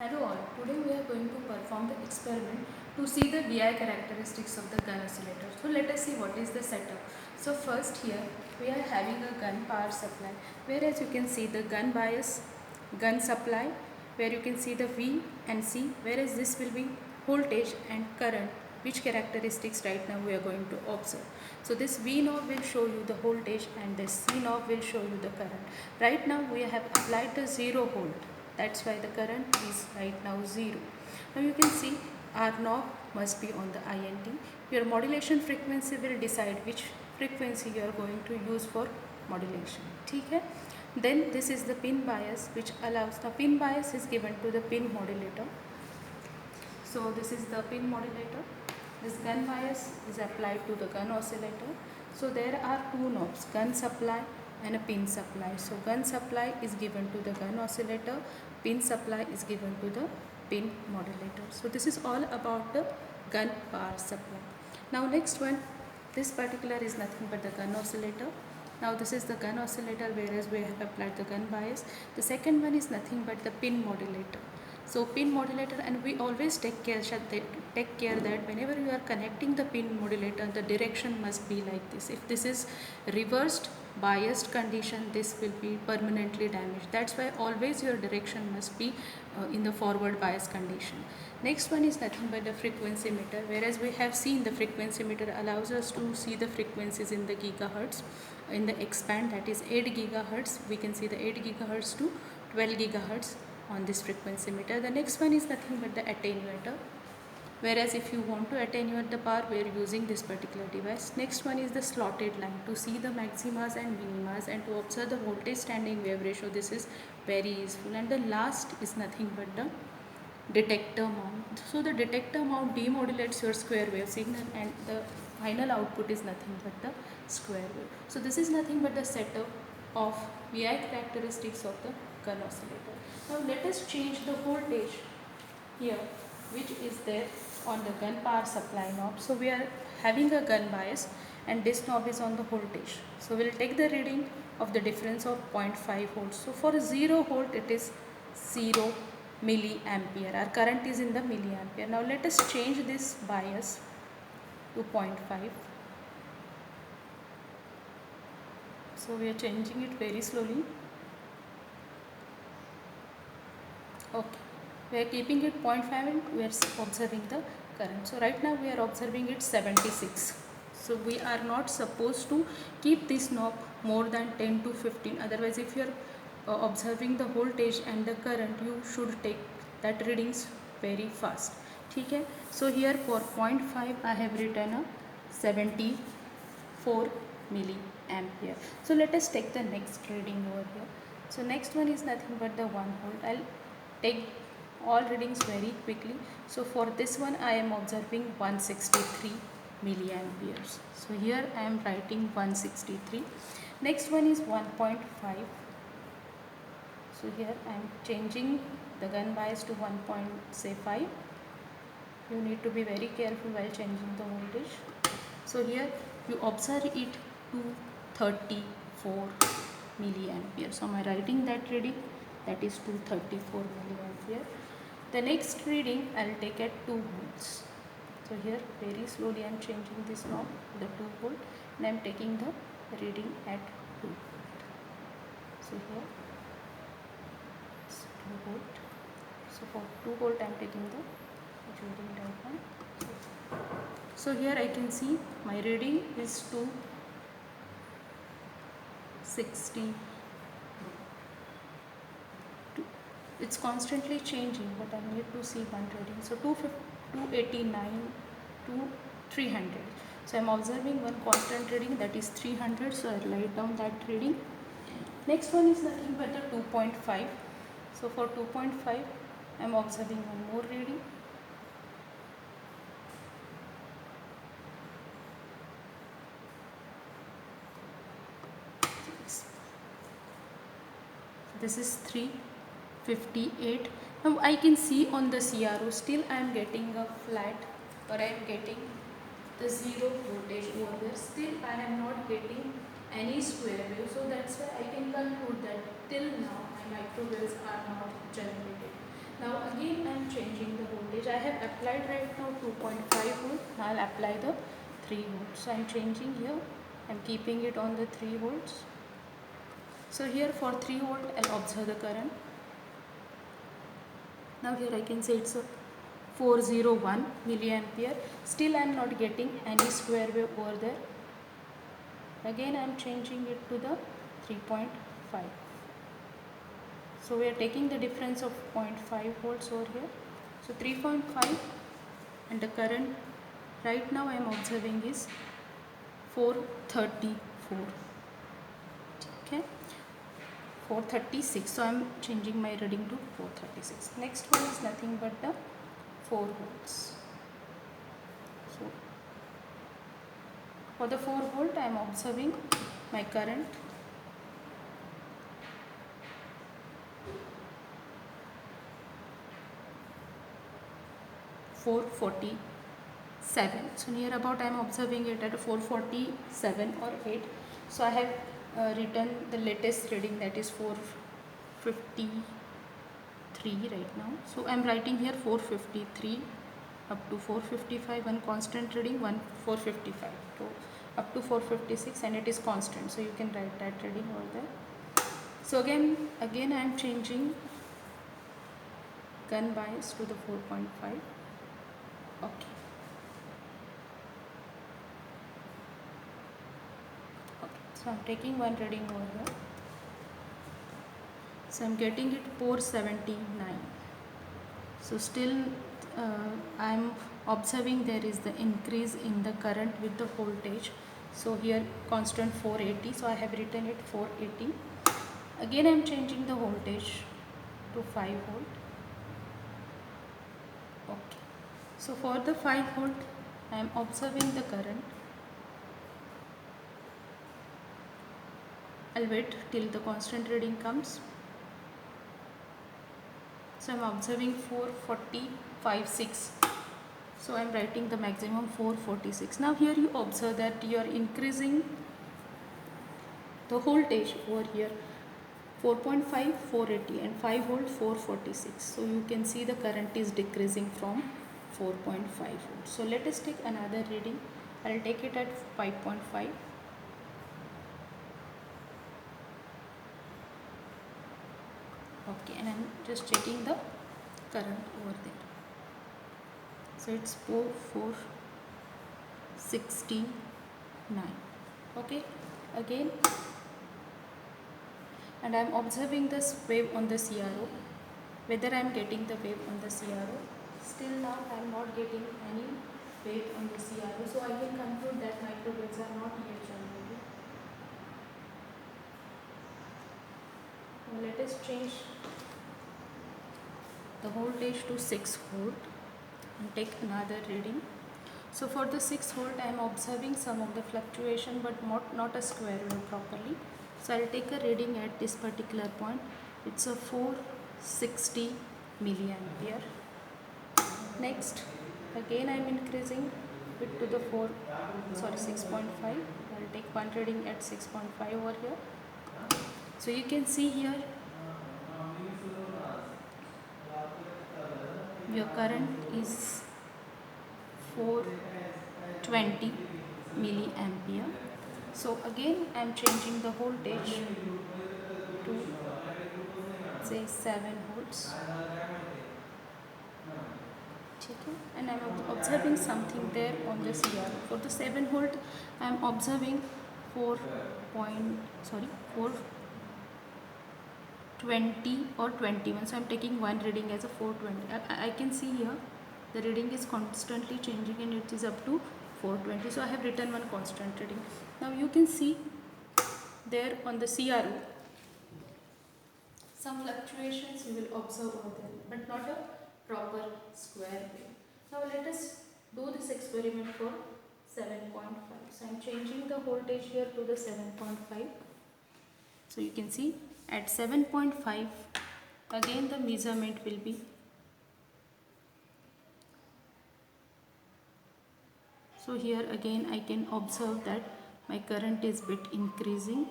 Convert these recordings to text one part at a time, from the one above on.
Hello all, today we are going to perform the experiment to see the VI characteristics of the Gunn oscillator. So let us see what is the setup. So first here we are having a Gunn power supply, whereas you can see the Gunn bias, Gunn supply, where you can see the V and C, whereas this will be voltage and current, which characteristics right now we are going to observe. So this V knob will show you the voltage and this C knob will show you the current. Right now we have applied the 0 volt. That's why the current is right now 0. Now you can see R knob must be on the INT. Your modulation frequency will decide which frequency you are going to use for modulation. Okay? Then this is the pin bias, which allows the pin bias is given to the pin modulator. So this is the pin modulator. This Gunn bias is applied to the Gunn oscillator. So there are two knobs, Gunn supply and a pin supply. So Gunn supply is given to the Gunn oscillator, pin supply is given to the pin modulator. So this is all about the Gunn power supply. Now next one, this particular is nothing but the Gunn oscillator. Now this is the Gunn oscillator, whereas we have applied the Gunn bias. The second one is nothing but the pin modulator. So pin modulator, and we always take care that whenever you are connecting the pin modulator, the direction must be like this. If this is reversed biased condition, this will be permanently damaged. That's why always your direction must be in the forward bias condition. Next one is nothing but the frequency meter, whereas we have seen the frequency meter allows us to see the frequencies in the gigahertz. In the expand, that is 8 gigahertz, we can see the 8 gigahertz to 12 gigahertz on this frequency meter. The next one is nothing but the attenuator, whereas if you want to attenuate the power, we are using this particular device. Next one is the slotted line to see the maximas and minimas and to observe the voltage standing wave ratio. This is very useful. And the last is nothing but the detector mount. So the detector mount demodulates your square wave signal and the final output is nothing but the square wave. So this is nothing but the setup of VI characteristics of the Gunn oscillator. Now let us change the voltage here, which is there on the Gunn power supply knob. So we are having a Gunn bias and this knob is on the voltage. So we will take the reading of the difference of 0.5 volts. So for 0 volt it is 0 milliampere. Our current is in the milliampere. Now let us change this bias to 0.5. So we are changing it very slowly. Okay, we are keeping it 0.5 and we are observing the current. So right now we are observing it 76. So we are not supposed to keep this knob more than 10 to 15. Otherwise, if you are observing the voltage and the current, you should take that readings very fast. Okay. So here for 0.5 I have written a 74 milliampere. So let us take the next reading over here. So next one is nothing but the 1 volt. I'll take all readings very quickly. So for this one I am observing 163 milliamperes. So here I am writing 163. Next one is 1.5. So here I am changing the Gunn bias to 1.5. You need to be very careful while changing the voltage. So here you observe it to 34 milliampere. So am I writing that reading? That is 234 milliampere. The next reading I will take at 2 volts. So here very slowly I am changing this knob to the 2 volt and I am taking the reading at 2 volt. So here it's 2 volt. So for 2 volt I am taking the reading diagram. So here I can see my reading is 260. It's constantly changing, but I need to see one reading. So 289 to 300. So I am observing one constant reading, that is 300. So I write down that reading. Next one is nothing but the 2.5. So for 2.5 I am observing one more reading. This is 358. Now I can see on the CRO still I am getting a flat, or I am getting the 0 voltage over there. Still I am not getting any square wave. So that's why I can conclude that till now my microwaves are not generated. Now again I am changing the voltage. I have applied right now 2.5 volt. Now I will apply the 3 volts. So I am changing here. I am keeping it on the 3 volts. So here for 3 volt I will observe the current. Now here I can say it's a 401 milliampere. Still I am not getting any square wave over there. Again I am changing it to the 3.5. So we are taking the difference of 0.5 volts over here. So 3.5, and the current right now I am observing is 434. Okay, 436. So I am changing my reading to 436. Next one is nothing but the 4 volts. So for the 4 volt I am observing my current 447. So near about I am observing it at 447 or 8. So I have written the latest reading, that is 453 right now. So I am writing here 453 up to 455, one constant reading, one 455 to up to 456, and it is constant. So you can write that reading over there. So again I am changing gun bias to the 4.5. Okay. So I am taking one reading over here. So I am getting it 479. So still I am observing there is the increase in the current with the voltage. So here constant 480. So I have written it 480. Again I am changing the voltage to 5 volt. Okay. So for the 5 volt I am observing the current. I'll wait till the constant reading comes. So I am observing 445.6. So I am writing the maximum 446. Now here you observe that you are increasing the voltage over here, 4.5 480 and 5 volt 446. So you can see the current is decreasing from 4.5 volt. So let us take another reading. I will take it at 5.5. Okay, and I am just checking the current over there. So it's 469. Okay, again, and I am observing this wave on the CRO, whether I am getting the wave on the CRO. Still now I am not getting any wave on the CRO, so I can conclude that microwaves are not yet generated. Now let us change the voltage to 6 volt and take another reading. So for the 6 volt I am observing some of the fluctuation, but not a square wave properly. So I will take a reading at this particular point. It's a 460 milliampere. Next, again I am increasing it to the 6.5. I will take one reading at 6.5 over here. So you can see here your current is 420 milliampere. So again I am changing the voltage to say 7 volts. Okay. And I am observing something there on the CR. For the 7 volt I am observing 420 or 21. So I am taking one reading as a 420. I can see here the reading is constantly changing and it is up to 420. So I have written one constant reading. Now you can see there on the CRO some fluctuations you will observe over there, but not a proper square wave. Now let us do this experiment for 7.5. So I am changing the voltage here to the 7.5. So you can see at 7.5 again the measurement will be so here again I can observe that my current is bit increasing.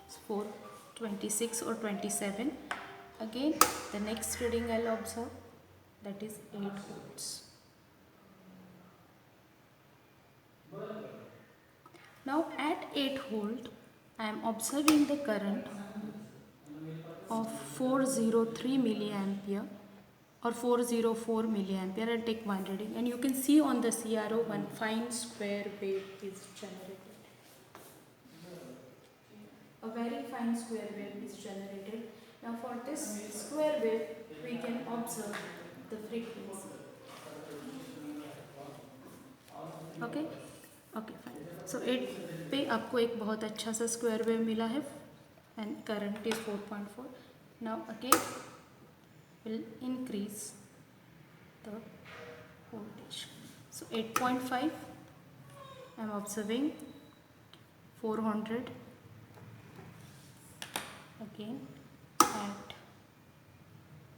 It's 426 or 27. Again, the next reading I'll observe, that is 8 volts. Now at 8 volt, I am observing the current of 403 milliampere or 404 milliampere. I'll take one reading, and you can see on the CRO one fine square wave is generated. A very fine square wave is generated. Now for this square wave, we can observe the frequency. Okay, okay, fine. So 8 पे आपको एक बहुत अच्छा सा square wave मिला है and current is 4.4. Now again will increase the voltage. So 8.5, I am observing 400. Again at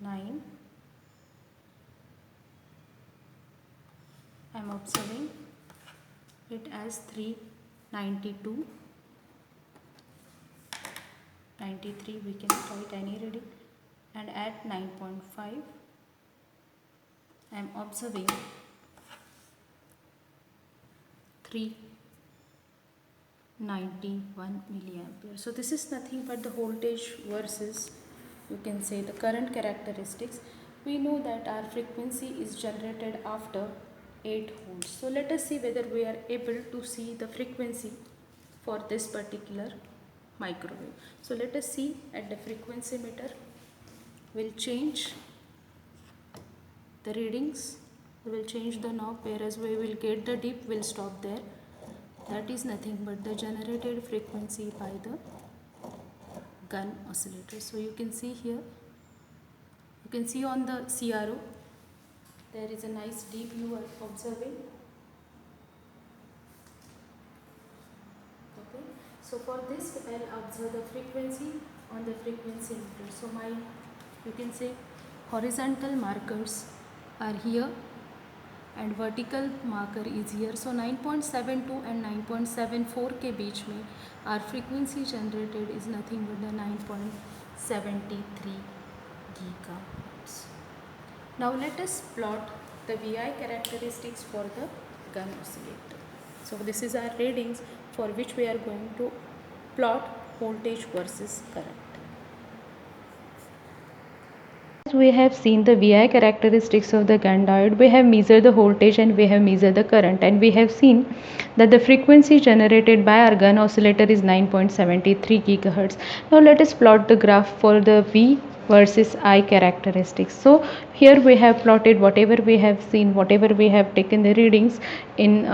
9, I am observing it as 392, 93, we can write any reading, and at 9.5 I am observing 391 milliampere. So this is nothing but the voltage versus, you can say, the current characteristics. We know that our frequency is generated after 8 volts. So let us see whether we are able to see the frequency for this particular microwave. So let us see at the frequency meter. We'll change the readings. We will change the knob, whereas we will get the dip, will stop there. That is nothing but the generated frequency by the Gunn oscillator. So you can see here, you can see on the CRO, there is a nice dip you are observing. Okay, so for this I'll observe the frequency on the frequency meter. So my, you can say, horizontal markers are here and vertical marker is here. So 9.72 and 9.74 के बीच में our frequency generated is nothing but the 9.73 gigahertz. Now let us plot the VI characteristics for the Gunn oscillator. So this is our readings for which we are going to plot voltage versus current. We have seen the VI characteristics of the Gunn diode. We have measured the voltage and we have measured the current, and we have seen that the frequency generated by our Gunn oscillator is 9.73 gigahertz. Now let us plot the graph for the V versus I characteristics. So here we have plotted whatever we have seen, whatever we have taken the readings in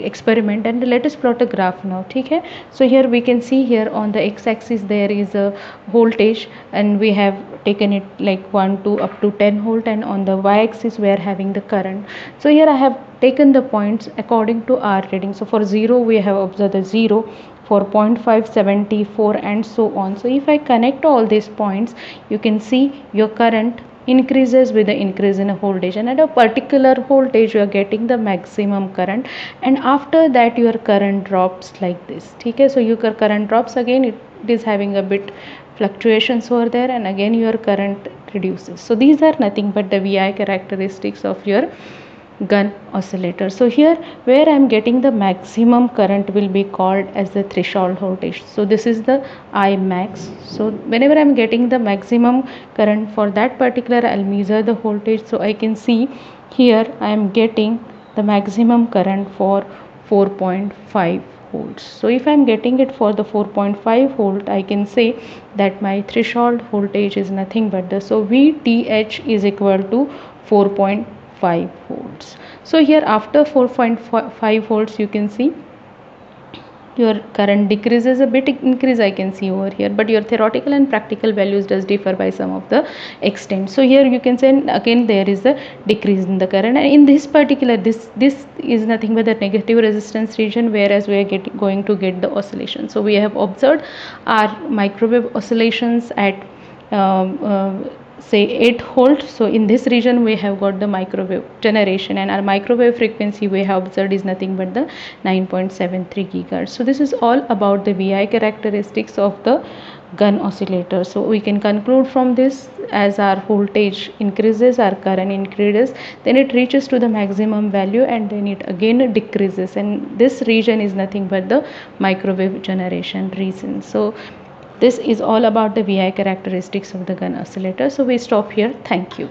experiment, and let us plot a graph now. Okay, so here we can see here on the x-axis there is a voltage, and we have taken it like 1 to up to 10 volt, and on the y-axis we are having the current. So here I have taken the points according to our reading. So for 0 we have observed the 0, for 0.5, 74, and so on. So if I connect all these points, you can see your current increases with the increase in a voltage, and at a particular voltage you are getting the maximum current, and after that your current drops like this. Okay, so your current drops again, it is having a bit fluctuations over there, and again your current reduces. So these are nothing but the VI characteristics of your Gunn oscillator. So here where I am getting the maximum current will be called as the threshold voltage. So this is the I max. So whenever I am getting the maximum current for that particular, I'll measure the voltage. So I can see here I am getting the maximum current for 4.5 volts. So if I am getting it for the 4.5 volt, I can say that my threshold voltage is nothing but the, so VTH is equal to 4.5 volts. So here after 4.5 volts you can see your current decreases a bit, increase I can see over here, but your theoretical and practical values does differ by some of the extent. So here you can say again there is a decrease in the current, and in this particular this is nothing but the negative resistance region, whereas we are going to get the oscillation. So we have observed our microwave oscillations at say 8 volt. So in this region we have got the microwave generation, and our microwave frequency we have observed is nothing but the 9.73 gigahertz. So this is all about the VI characteristics of the Gunn oscillator. So we can conclude from this, as our voltage increases, our current increases, then it reaches to the maximum value and then it again decreases, and this region is nothing but the microwave generation region. So this is all about the VI characteristics of the Gunn oscillator. So we stop here. Thank you.